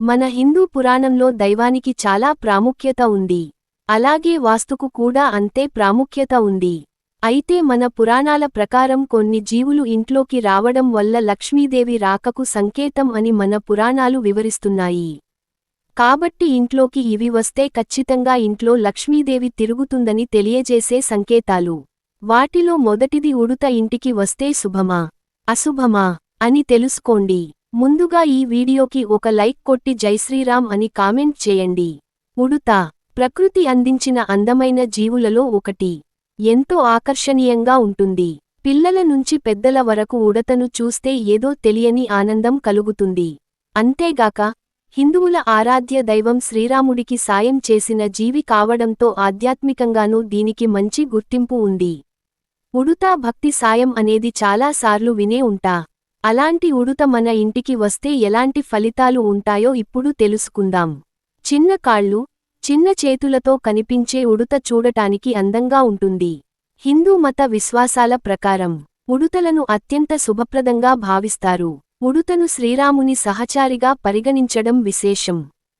మన హిందూ పురాణంలో దైవానికి చాలా ప్రాముఖ్యత ఉంది. అలాగే వాస్తుకు కూడా అంతే ప్రాముఖ్యత ఉంది. అయితే మన పురాణాల ప్రకారం కొన్ని జీవులు ఇంట్లోకి రావడం వల్ల లక్ష్మీదేవి రాకకు సంకేతం అని మన పురాణాలు వివరిస్తున్నాయి. కాబట్టి ఇంట్లోకి ఇవి వస్తే ఖచ్చితంగా ఇంట్లో లక్ష్మీదేవి తిరుగుతుందని తెలియజేసే సంకేతాలు. వాటిలో మొదటిది ఉడుత ఇంటికి వస్తే శుభమా, అశుభమా అని తెలుసుకోండి. ముందుగా ఈ వీడియోకి ఒక లైక్ కొట్టి జైశ్రీరామ్ అని కామెంట్ చేయండి. ఉడుత ప్రకృతి అందించిన అందమైన జీవులలో ఒకటి. ఎంతో ఆకర్షణీయంగా ఉంటుంది. పిల్లల నుంచి పెద్దల వరకు ఉడతను చూస్తే ఏదో తెలియని ఆనందం కలుగుతుంది. అంతేగాక హిందువుల ఆరాధ్య దైవం శ్రీరాముడికి సాయం చేసిన జీవి కావడంతో ఆధ్యాత్మికంగానూ దీనికి మంచి గుర్తింపు ఉంది. ఉడుత భక్తి సాయం అనేది చాలాసార్లు వినే ఉంటా. అలాంటి ఉడుత మన ఇంటికి వస్తే ఎలాంటి ఫలితాలు ఉంటాయో ఇప్పుడు తెలుసుకుందాం. చిన్న కాళ్ళు, చిన్న చేతులతో కనిపించే ఉడుత చూడటానికి అందంగా ఉంటుంది. హిందూ మత విశ్వాసాల ప్రకారం ఉడుతలను అత్యంత శుభప్రదంగా భావిస్తారు. ఉడుతను శ్రీరాముని సహచారిగా పరిగణించడం విశేషం.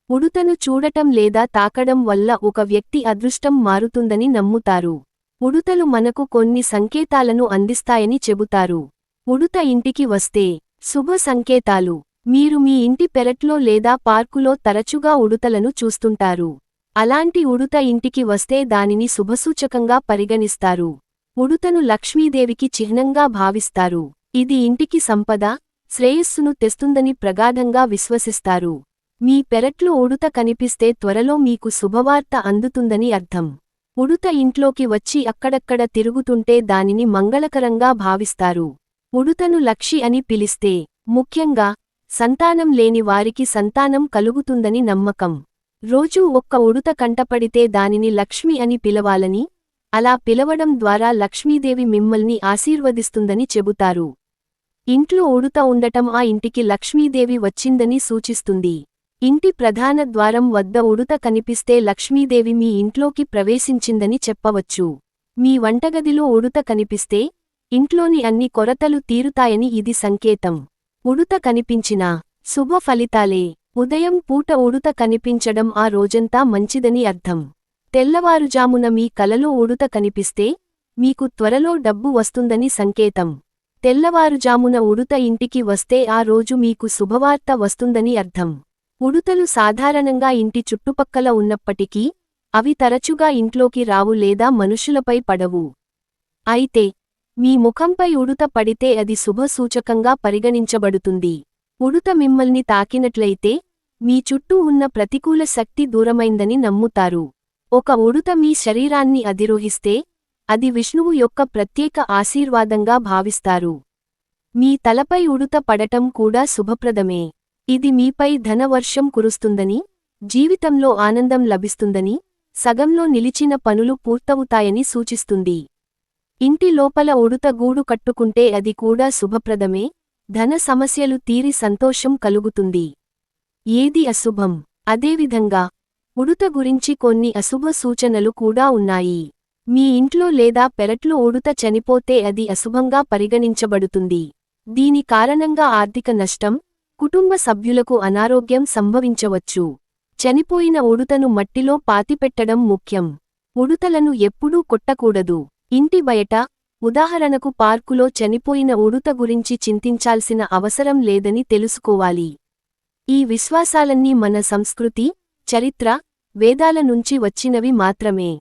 ఉడుతను చూడటం లేదా తాకడం వల్ల ఒక వ్యక్తి అదృష్టం మారుతుందని నమ్ముతారు. ఉడుతలు మనకు కొన్ని సంకేతాలను అందిస్తాయని చెబుతారు. ఉడుత ఇంటికి వస్తే శుభ సంకేతాలు. మీరు మీ ఇంటి పెరట్లో లేదా పార్కులో తరచుగా ఉడుతలను చూస్తుంటారు. అలాంటి ఉడుత ఇంటికి వస్తే దానిని శుభసూచకంగా పరిగణిస్తారు. ఉడుతను లక్ష్మీదేవికి చిహ్నంగా భావిస్తారు. ఇది ఇంటికి సంపద, శ్రేయస్సును తెస్తుందని ప్రగాఢంగా విశ్వసిస్తారు. మీ పెరట్లో ఉడుత కనిపిస్తే త్వరలో మీకు శుభవార్త అందుతుందని అర్థం. ఉడుత ఇంట్లోకి వచ్చి అక్కడక్కడ తిరుగుతుంటే దానిని మంగళకరంగా భావిస్తారు. ఉడుతను లక్షి అని పిలిస్తే ముఖ్యంగా సంతానం లేని వారికి సంతానం కలుగుతుందని నమ్మకం. రోజూ ఒక్క ఉడుత కంటపడితే దానిని లక్ష్మి అని పిలవాలని, అలా పిలవడం ద్వారా లక్ష్మీదేవి మిమ్మల్ని ఆశీర్వదిస్తుందని చెబుతారు. ఇంట్లో ఉడుత ఉండటం ఆ ఇంటికి లక్ష్మీదేవి వచ్చిందని సూచిస్తుంది. ఇంటి ప్రధాన ద్వారం వద్ద ఉడుత కనిపిస్తే లక్ష్మీదేవి మీ ఇంట్లోకి ప్రవేశించిందని చెప్పవచ్చు. మీ వంటగదిలో ఉడుత కనిపిస్తే ఇంట్లోని అన్ని కొరతలు తీరుతాయని ఇది సంకేతం. ఉడుత కనిపించినా శుభ ఫలితాలే. ఉదయం పూట ఉడుత కనిపించడం ఆ రోజంతా మంచిదని అర్థం. తెల్లవారుజామున మీ కలలో ఉడుత కనిపిస్తే మీకు త్వరలో డబ్బు వస్తుందని సంకేతం. తెల్లవారుజామున ఉడుత ఇంటికి వస్తే ఆ రోజు మీకు శుభవార్త వస్తుందని అర్థం. ఉడుతలు సాధారణంగా ఇంటి చుట్టుపక్కల ఉన్నప్పటికీ అవి తరచుగా ఇంట్లోకి రావు లేదా మనుషులపై పడవు. అయితే మీ ముఖంపై ఉడుత పడితే అది శుభసూచకంగా పరిగణించబడుతుంది. ఉడుత మిమ్మల్ని తాకినట్లయితే మీ చుట్టూ ఉన్న ప్రతికూల శక్తి దూరమైందని నమ్ముతారు. ఒక ఉడుత మీ శరీరాన్ని అధిరోహిస్తే అది విష్ణువు యొక్క ప్రత్యేక ఆశీర్వాదంగా భావిస్తారు. మీ తలపై ఉడుత పడటం కూడా శుభప్రదమే. ఇది మీపై ధనవర్షం కురుస్తుందని, జీవితంలో ఆనందం లభిస్తుందని, సగంలో నిలిచిన పనులు పూర్తవుతాయని సూచిస్తుంది. ఇంటి లోపల ఉడుత గూడు కట్టుకుంటే అది కూడా శుభప్రదమే. ధన సమస్యలు తీరి సంతోషం కలుగుతుంది. ఏది అశుభం? అదేవిధంగా ఉడుత గురించి కొన్ని అశుభ సూచనలు కూడా ఉన్నాయి. మీ ఇంట్లో లేదా పెరట్లో ఉడుత చనిపోతే అది అశుభంగా పరిగణించబడుతుంది. దీని కారణంగా ఆర్థిక నష్టం, కుటుంబ సభ్యులకు అనారోగ్యం సంభవించవచ్చు. చనిపోయిన ఉడుతను మట్టిలో పాతిపెట్టడం ముఖ్యం. ఉడుతలను ఎప్పుడూ కొట్టకూడదు. ఇంటి బయట, ఉదాహరణకు పార్కులో చనిపోయిన ఉడుత గురించి చింతించాల్సిన అవసరం లేదని తెలుసుకోవాలి. ఈ విశ్వాసాలన్నీ మన సంస్కృతి, చరిత్ర, వేదాల నుంచి వచ్చినవి మాత్రమే.